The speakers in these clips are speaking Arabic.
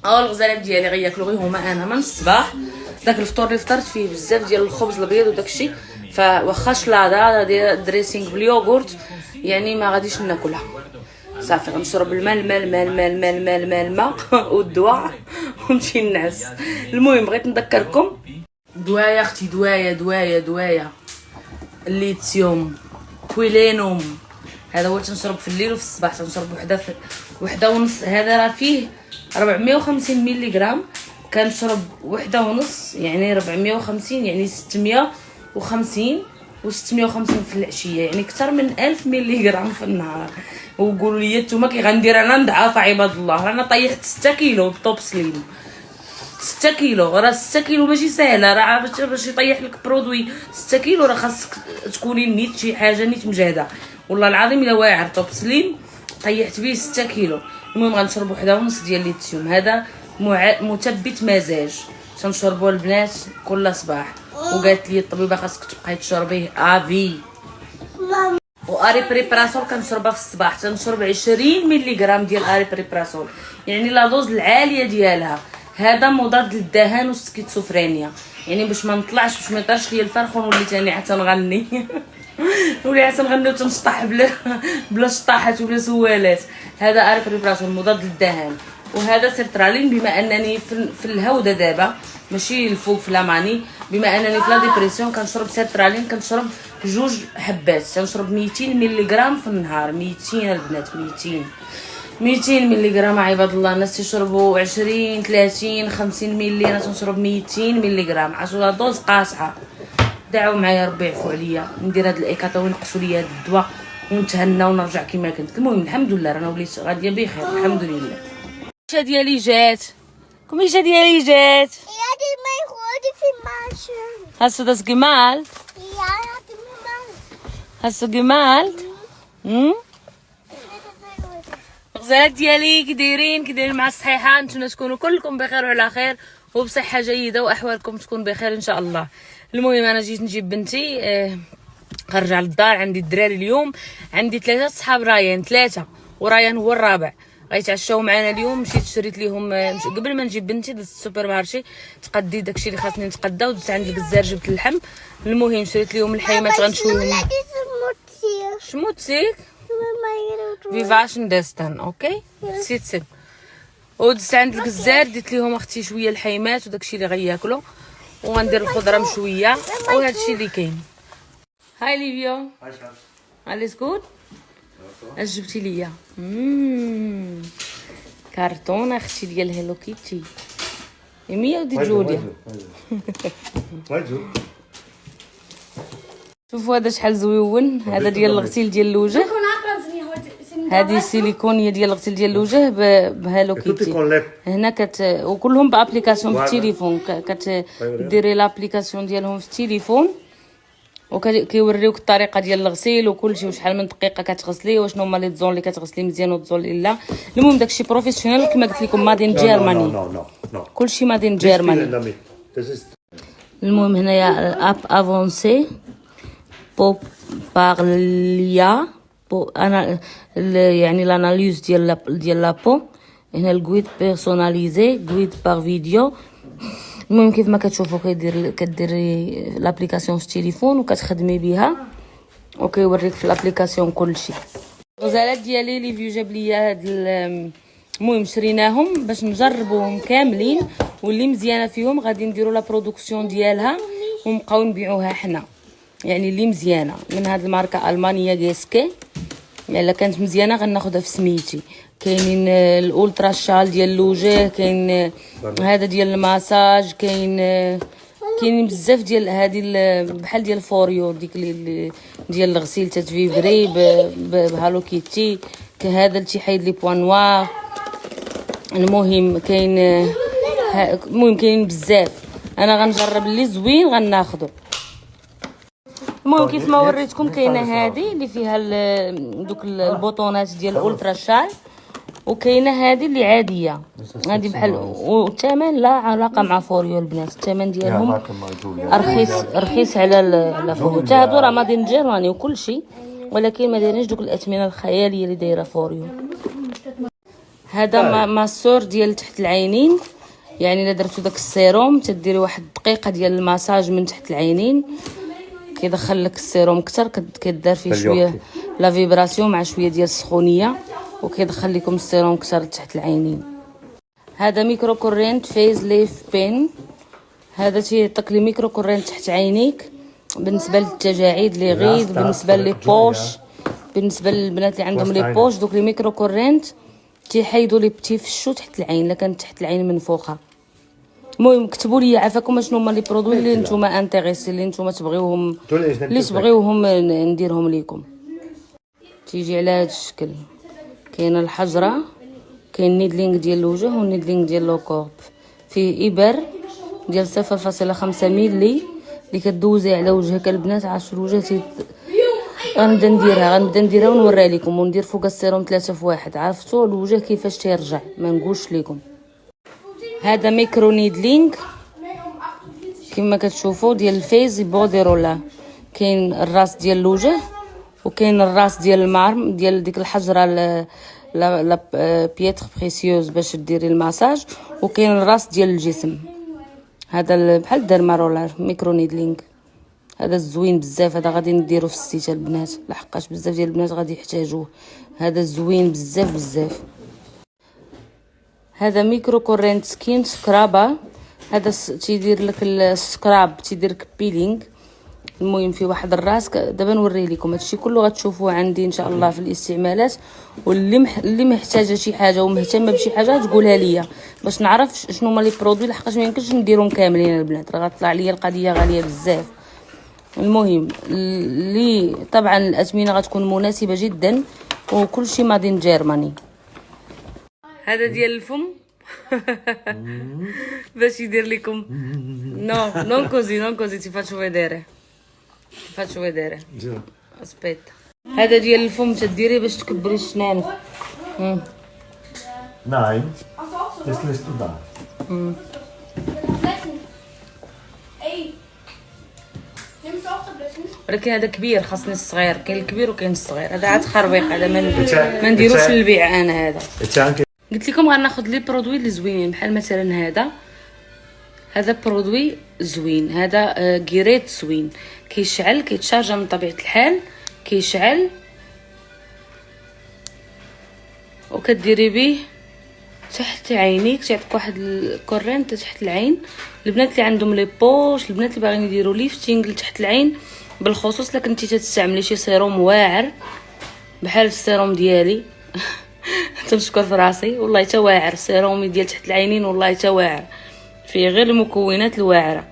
الغزالات ديالي غياكلوا غير هما انا من الصباح. داك الفطور اللي فطرت فيه بزاف ديال الخبز الابيض وداكشي، فواخا شلاضه دريسينغ باليوغورت يعني ما غاديش ناكلها صافي. غنشرب الماء الماء الماء الماء الماء الماء الماء الماء والدواء ونمشي ننعس. المهم بغيت نذكركم دوايا اختي، دوايا الليثيوم كويلينوم، هذا هو تنشرب في الليل وفي الصباح. تنشرب وحده ونص. هذا راه فيه 450 ملغ، كنشرب وحده ونص يعني 450 يعني 650 و650 في العشيه، يعني اكثر من 1000 ملغ في النهار. وقولوا لي نتوما كي غندير انا نضعف عباد الله. رانا طيحت 6 كيلو بطوب سليم، 6 كيلو. راه 6 كيلو ماشي سهله، راه باش يطيح لك برودوي 6 كيلو راه خاصك تكوني نيت شي حاجه نيت مجهده. والله العظيم الا واعر طوب سليم طيحت به 6 كيلو. المهم غنشرب وحده ونص ديال الليثيوم. هذا مثبت مزاج تنشربوه البنات كل صباح، وقالت لي الطبيبه خاصك تبقاي تشربيه افي. واري بريبراسول كنشربها في الصباح، تنشرب 20 ملغ ديال اري بريبراسول، يعني لا دوز العاليه ديالها. هذا مضاد للدهان والسكيزوفرينيا، يعني باش ما نطلعش باش ما يطرش ليا الفرخ ونولي تاني حتى نغني ولي حتى نغني وتنشطح بلا شطاحات ولا سوالات. هذا اري بريبراسول مضاد للدهان. وهذا سيرترالين، بما انني في الهوده دابا ماشي الفوق في لاماني، بما انني في لا ديبرسيون كنشرب سيرترالين. كنشرب 2 حبات، كنشرب 200 ملغ في النهار. 200 البنات، 200 ملغ عباد الله. الناس تيشربوا 20 30 50 ملي، انا تنشرب 200 ملغ. عاشوا دوز قاصحه. دعوا معايا ربي يعفو عليا، ندير هاد الايكاطا وينقصوا لي هاد الدواء ونتهنى ونرجع كما كنت. المهم الحمد لله رانا وليت غاديه بخير الحمد لله. الكميشه ديالي جات، الكميشه ديالي جات. Ja, die mijn grote filmpje. Hast du das gemalt? Ja, had ik gemalt. Hast du gemalt? الغزالات ديالي كي دايرين مع الصحيحه؟ نتمنى تكونوا كلكم بخير وعلى خير وبصحه جيده واحوالكم تكون بخير ان شاء الله. المهم انا جيت نجيب بنتي، خرجع للدار. عندي الدراري اليوم، عندي 3 صحاب رايان، 3 ورايان هو الرابع غيتعشاو معنا اليوم. مشيت شريت ليهم قبل ما نجيب بنتي دزت السوبر مارشي تقدي داكشي اللي خاصني نتقدى، ودزت عند الجزار جبت اللحم. المهم شريت ليهم الحيمات غنشويهم. شموتسيك فيفاشن ديستان اوكي سيت ودزت عند الجزار ديت ليهم اختي شويه الحيمات وداكشي اللي غياكلوا، وغندير الخضره مشويه وهادشي اللي كاين. هاي ليفيو، alles gut؟ اش جبتي ليا؟ كارطون اختي ديال هيلو كيتي. مية ودي جوليا. شوفوا هذا شحال زويون. هذا ديال الغسيل ديال الوجه، هذه سيليكونيه ديال الغسيل ديال الوجه بهالو كيتي. هنا وكلهم بابليكاسيون في التليفون، كديري لابليكاسيون ديالهم في التليفون وكيوريوك الطريقه ديال الغسيل وكلشي وشحال من دقيقه كتغسلي وشنو هما لي زون اللي كتغسلي مزيان وزون اللي لا. المهم داكشي بروفيسيونيل كما قلت لكم، مادين جيرماني، كلشي مادين جيرماني. المهم هنايا اب افونسي بو بارليا بو انا يعني لاناليز ديال لابو. هنا الكويد بيرسوناليزي، كويد بار فيديو. المهم كيف ما كتشوفوا كديري لابليكاسيون في التليفون وكتخدمي بها وكيوريك في لابليكاسيون كلشي. الغزالات ديالي لي فيو جاب ليا هاد المهم شريناهم باش نجربوهم كاملين، واللي مزيانه فيهم غادي نديروا لا برودكسيون ديالها ونبقاو نبيعوها حنا. يعني اللي مزيانه من هاد الماركه المانيه جيسكي، الا كانت مزيانه غناخذها في سميتي. كاينين الالترا شال ديال الوجه، كاين هذا ديال الماساج، كاينين بزاف ديال هذه بحال ديال فوريو ديك ديال الغسيل تتفيفري بهالو كيتي. هذا التيحيد لي بوان نوار. المهم كاين بزاف. انا غنجرب اللي زوين غناخذو. المهم كيف ما وريتكم كاينه هذه اللي فيها دوك البوطونات ديال الالترا شال، وكاينه هذه اللي عاديه. هذه بحال والثمن لا علاقه مع فوريو البنات، الثمن ديالهم رخيص على فوريو. حتى هادو راه مادين جيرماني وكل شيء، ولكن ما دايرينش دوك الاثمنه الخياليه اللي دايره فوريو. هذا ماسور ديال تحت العينين، يعني الا درتو داك السيروم تديري واحد دقيقه ديال المساج من تحت العينين، كيدخل لك السيروم اكثر، كدار فيه شويه لا فيبراسيون مع شويه ديال السخونيه، وكيدخل لكم السيروم اكثر تحت العينين. هذا ميكرو كورينت فيز ليف بين، هذا تيعطيك لي ميكرو كورينت تحت عينيك بالنسبه للتجاعيد اللي غيظ، بالنسبه لي بوش، بالنسبه للبنات اللي عندهم لي بوش. دوك لي ميكرو كورينت تيحيدوا لي تيفشوا تحت العين الا كانت تحت العين منفوخه. المهم كتبوا لي عافاكم شنو هما لي برودوي اللي نتوما انتريسي، اللي نتوما تبغيوهم، اللي تبغيوهم نديرهم لكم. تيجي على هذا الشكل، كاينه الحجره، كاين نيدلينغ ديال الوجه والنيدلينغ ديال لو كورب، فيه ابر ديال 0.5 ملي اللي كدوزي على وجهك البنات. عاشوا الوجه غنبدا نديرها ونوريها لكم، وندير فوق السيروم 3 في 1. عرفتوا الوجه كيفاش تيرجع، ما نقولش لكم. هذا ميكرو نيدلينغ كما كتشوفوا ديال الفيز بودي رولا، كاين الراس ديال الوجه وكاين الراس ديال المارم ديال ديك الحجره لا بيتر بريسيوز باش ديري الماساج، وكاين الراس ديال الجسم. هذا بحال ديرمارولار ميكرو نيدلينغ، هذا زوين بزاف. هذا غادي نديرو في الشتاء البنات، لحقاش بزاف ديال البنات غادي يحتاجوه. هذا زوين بزاف بزاف. هذا ميكرو كورينت سكين سكرابا، هذا تيدير لك السكراب، تيدير لك بيلينغ. المهم في واحد الراس، دابا نوريه لكم. هادشي كله غتشوفوه عندي ان شاء الله في الاستعمالات، واللي محتاجه شي حاجه ومهتمه بشي حاجه تقولها ليا باش نعرف شنو هما لي برودوي، لحقاش ما يمكنش نديرهم كاملين البنات، راه غطلع ليا القضيه غاليه بزاف. المهم اللي طبعا الاثمنه غتكون مناسبه جدا، وكل شيء مادين جيرماني. هذا ديال الفم باش يدير لكم نون كوزي تي faccio vedere aspetta. هذا ديال الفم تديري باش تكبري السنان. Nein, das lässt du da. ولكن هذا كبير، خاصني الصغير. كاين الكبير وكاين الصغير. هذا عاد خربيق، هذا ما نديروش للبيع. انا هذا قلت لكم غناخذ لي برودوي اللي زوينين، بحال مثلا هذا برودوي زوين، هذا كيريت زوين، كيشعل، كيتشارجا من طبيعه الحال، كيشعل وكديري به تحت عينيك، تعطيك واحد الكورينت تحت العين. البنات اللي عندهم لي بوش، البنات اللي باغيين يديروا ليفتينغ لتحت العين بالخصوص، الا كنتي تستعملي شي سيروم واعر بحال السيروم ديالي تنشكر في راسي والله تا واعر، سيرومي ديال تحت العينين والله تا واعر، فيه غير المكونات الواعره.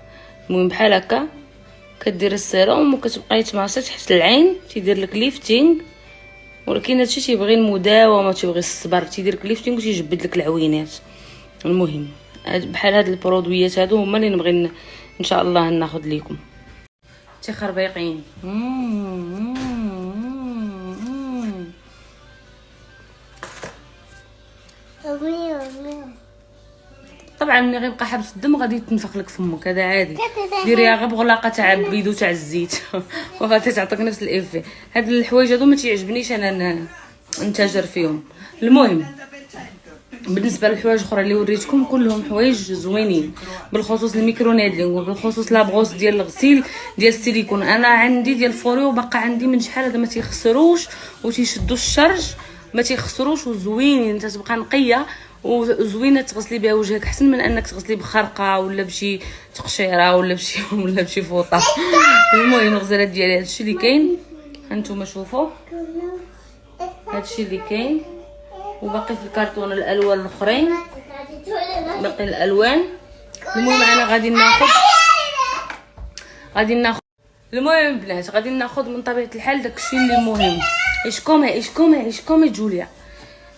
المهم بحال هكا كدير السيروم وكتبقاي تمارسي تحت العين، تيدير لك ليفتينغ. ولكن هادشي تيبغي المداومه، تيبغي الصبر، تيدير لك ليفتينغ وتيجبد لك العوينات. المهم بحال هاد البرودويات هادو هما اللي نبغي ان شاء الله ناخذ لكم. خربيقين. طبعا ملي غيبقى حبس الدم غادي تنفخ لك فمك، هذا عادي. ديريها غير بغلاقه تاع بيدو تاع الزيت وغادي تعطيك نفس الايفي. هاد الحوايج هادو ما تيعجبنيش انا نتاجر فيهم. المهم بالنسبه للحوايج الاخرى اللي وريتكم كلهم حوايج زوينين، بالخصوص الميكرو نيدلينغ وبالخصوص لابغوس ديال الغسيل ديال السيليكون. انا عندي ديال فوريو باقا عندي من شحال، هذا ما تيخسروش وتيشدوا الشرج، ما تيخسروش وزوينين. انت تبقى نقيه وزوينه تغسلي بها وجهك، احسن من انك تغسلي بخرقه ولا بشي تقشيره ولا بشي فوطه. المهم الغزالات ديالي هادشي اللي كاين، هانتوما شوفوا هادشي اللي كاين. وباقي في الكرتون الالوان الاخرين، باقي الالوان. المهم انا غادي ناخذ المهم بنات غادي ناخذ من طبيعه الحال داكشي اللي مهم. ايشكم جوليا،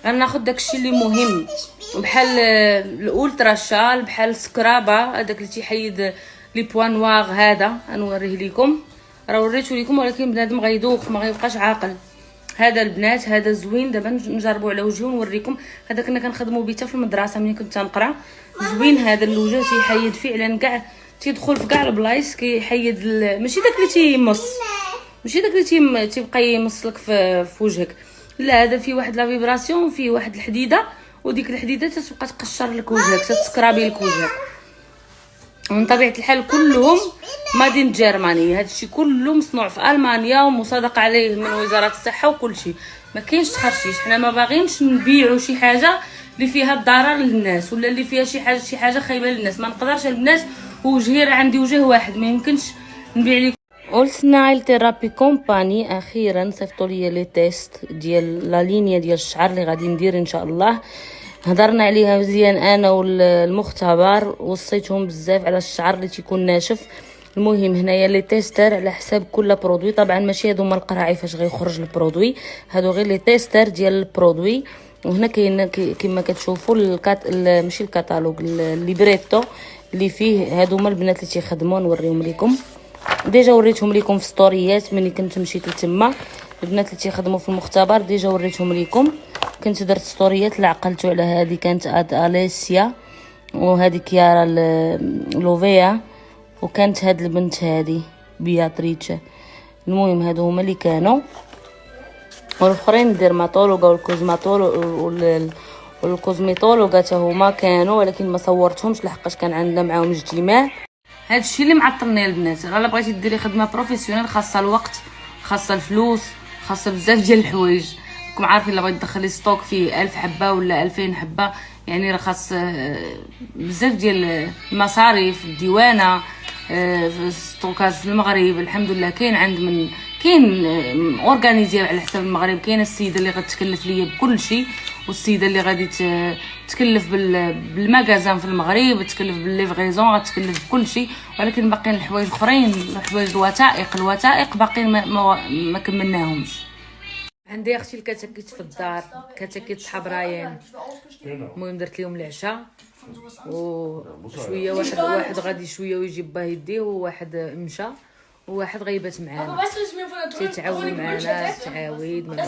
غناخذ داكشي اللي مهم بحال الاولترا شال، بحال سكرابا هذاك اللي تيحيد لي بوان نوار. هذا غنوريه لكم، راه وريته لكم ولكن بنادم غيذوق ما غيبقاش عاقل. هذا البنات هذا زوين، دابا نجربوا على وجهي ونوريكم. هذا كنا كنخدموا بيه في المدرسه ملي كنت نقرا. زوين هذا الوجه، تيحيد فعلا كاع، تيدخل في كاع البلايص، كيحيد ماشي داك اللي تيمص، ماشي داك اللي تيبقى يمص لك في وجهك، لا هذا فيه واحد لا فيبراسيون، فيه واحد الحديده وديك الحديده تتبقى تقشر لك وجهك، تسكرابي لك وجهك. من طبيعه الحال كلهم مادين جيرماني، هادشي كله مصنوع في المانيا ومصادق عليه من وزاره الصحه وكل شيء. ما كاينش تخرشيش، حنا ما باغينش نبيعوا شي حاجه اللي فيها الضرر للناس ولا اللي فيها شي حاجه خايبه للناس. ما نقدرش البنات وجهي راه عندي وجه واحد، ما يمكنش نبيع لك. اولس نايل ثيرابي كومباني اخيرا صيفطوا لي لي تيست ديال لا لينيا ديال الشعر اللي غادي ندير ان شاء الله. هضرنا عليها مزيان انا والمختبر، وصيتهم بزاف على الشعر اللي تيكون ناشف. المهم هنايا لي تيستر على حساب كل برودوي، طبعا ماشي هادو هما القراعي فاش غيخرج البرودوي، هادو غير لي تيستر ديال البرودوي. وهنا كاين كما كتشوفوا ماشي الكاتالوج، الليبريتو اللي فيه هادو هما البنات اللي تيخدموا. نوريهم لكم، ديجا وريتهم لكم في ستوريات ملي كنت مشيت لتما. البنات اللي تيخدموا في المختبر ديجا وريتهم لكم، كنت درت ستوريات اللي عقلتوا على هذه كانت اليسيا، وهذه كيارا لوفيا، وكانت هاد البنت هذه بياتريتش. المهم هادو هما اللي كانوا، والاخرين الديرماتولوجا والكوزميتولوجا حتى هما كانوا، ولكن ما صورتهمش لحقاش كان عندنا معاهم اجتماع. هادشي اللي معطلني البنات. الا بغيتي ديري خدمه بروفيسيونيل خاصها الوقت، خاصها الفلوس، خاصها بزاف ديال الحوايج. راكم عارفين الا بغيتي تدخلي ستوك فيه 1000 حبه ولا 2000 حبه، يعني راه خاص بزاف ديال المصاريف، الديوانه، ستوكات في المغرب. الحمد لله كاين اورغانيزيا على حساب المغرب. كاينه السيده اللي غتكلف ليا بكل شيء، والسيده اللي غادي تكلف بالمغازان في المغرب، تكلف بالليفغيزون، غتكلف بكل شيء. ولكن باقيين الحوايج الاخرين، الحوايج الوثائق باقيين ما كملناهمش. عندي اختي الكتاكيت في الدار، كتاكيت صحاب رايان. المهم درت لهم العشاء وشويه، واحد غادي شويه ويجيب باه يديه، وواحد مشى، وواحد غيبات معانا تيتعاود معانا تعاود من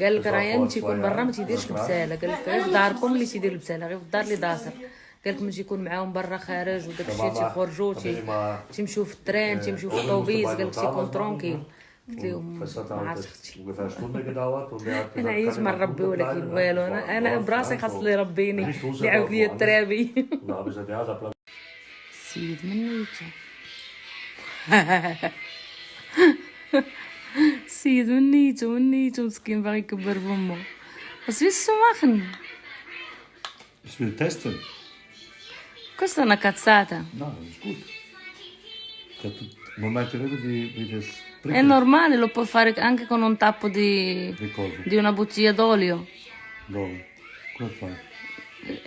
قال لك رايان تيكون برا ما تيديرش البساله، قال لك غير في داركم اللي تيدير البساله، غير في الدار اللي داصر. قال لك ملي تيكون معاهم برا خارج وداك الشيء تيخرجوا تيمشيو في الترين، تيمشيو في الطوبيس، قال لك تيكون ترونكيل. قلت لهم ما عرفتش انا عييت من ربي، ولكن والو انا براسي خاص اللي يربيني اللي عاود ليا الترابي. السيد منيته السيد منيته مسكين باغي يكبر فمو. بس في السماخن Ich will testen. Questa è una cazzata. No, ist gut. Non mai di das È normale, lo puoi fare anche con un tappo di una bottiglia d'olio. Dove? Come fai?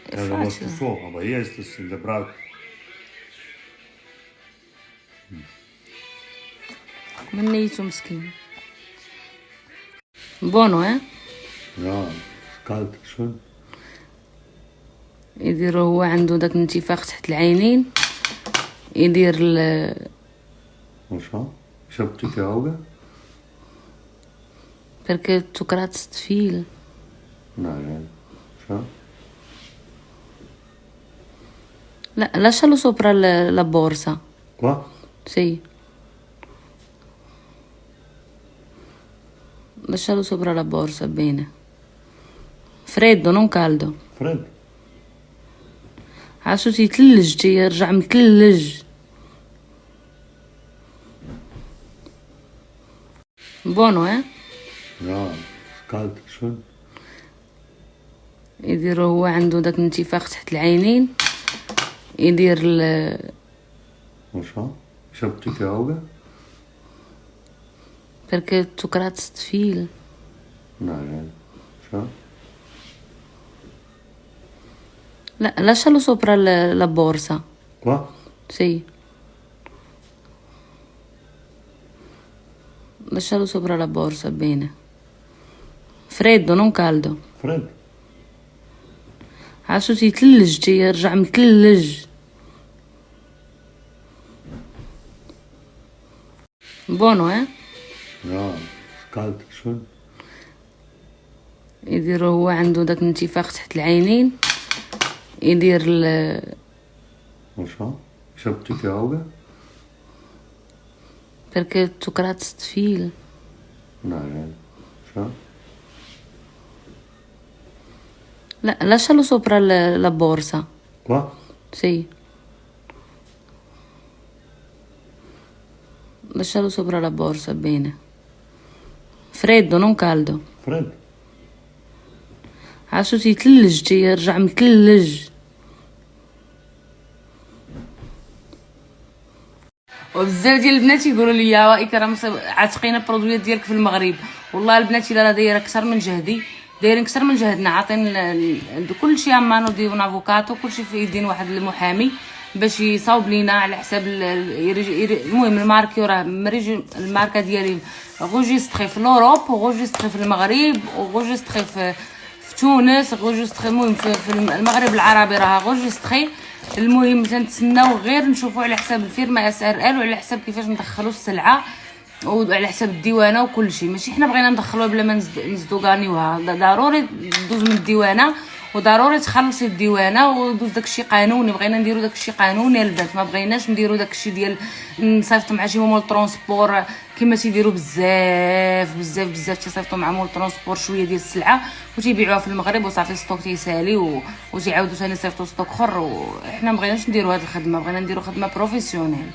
È Lo facile. so, aber hier ist es in der Braut. منيته مسكين. Buono, eh? Ja, kalt, schön. يدير هو عنده داك الانتفاخ تحت العينين، يدير Und schau, ich hab dicke Augen. perché tu kratzt viel. Nein, schau. لا lascialo sopra la borsa. Qua? Sì. Lascialo sopra la borsa, bene. Freddo, non caldo. Freddo. عاشو تيتلج، تيرجع متلج. Buono, eh? Ja, kalt, schön. يدير هو عنده داك الانتفاخ تحت العينين، يدير Und schau, ich hab dicke Augen. perché tu kratzt viel. Nein, schau. لا lascialo sopra la borsa. Qua? Sì. Lascialo sopra la borsa, bene. Freddo, non caldo. Freddo. عاشو تيتلج، تيرجع متلج. Buono, eh? Ja, kalt, schön. يدير هو عنده داك الانتفاخ تحت العينين، يدير Und schau, ich hab dicke Augen. perché tu kratzt viel. Nein, schau. لا lascialo sopra la borsa. Qua? Sì. Lascialo sopra la borsa, bene. Freddo, non caldo. Freddo. عاشو تيتلج تيرجع متلج. وبزاف ديال البنات يقولوا لي يا وائك راه عاتقينا البرودويات ديالك في المغرب. والله البنات الا راه دايره اكثر من جهدي، دايرين اكثر من جهدنا، عاطين كلشي امانو ديال افوكاتو، كلشي في يدين واحد المحامي باش يصاوب لينا على حساب المهم الماركي راه الماركه ديالي غوجيستري في لوروب وغوجيستري في المغرب وغوجيستري في تونس، غوجيستري المهم في المغرب العربي راه غوجيستري. المهم تنتسناو غير نشوفوا على حساب الفيرما SRL وعلى حساب كيفاش ندخلوا السلعه وعلى حساب الديوانه وكل شيء. ماشي حنا بغينا ندخلوها بلا ما نزدوغانيوها، ضروري دوز من الديوانه وضروري تخلصي الديوانه ودوز داكشي قانوني. بغينا نديرو داكشي قانوني البنات، ما بغيناش نديرو داكشي ديال نصيفطوا مع شي مول ترونسبور كما تيديروا بزاف تيصيفطوا مع مول ترونسبور شويه ديال السلعه وتيبيعوها في المغرب وصافي ستوك تيسالي وتيعاودوا ثاني يصيفطوا ستوك اخر. وحنا ما بغيناش نديروا هذه الخدمه، بغينا نديروا خدمه بروفيسيونيل.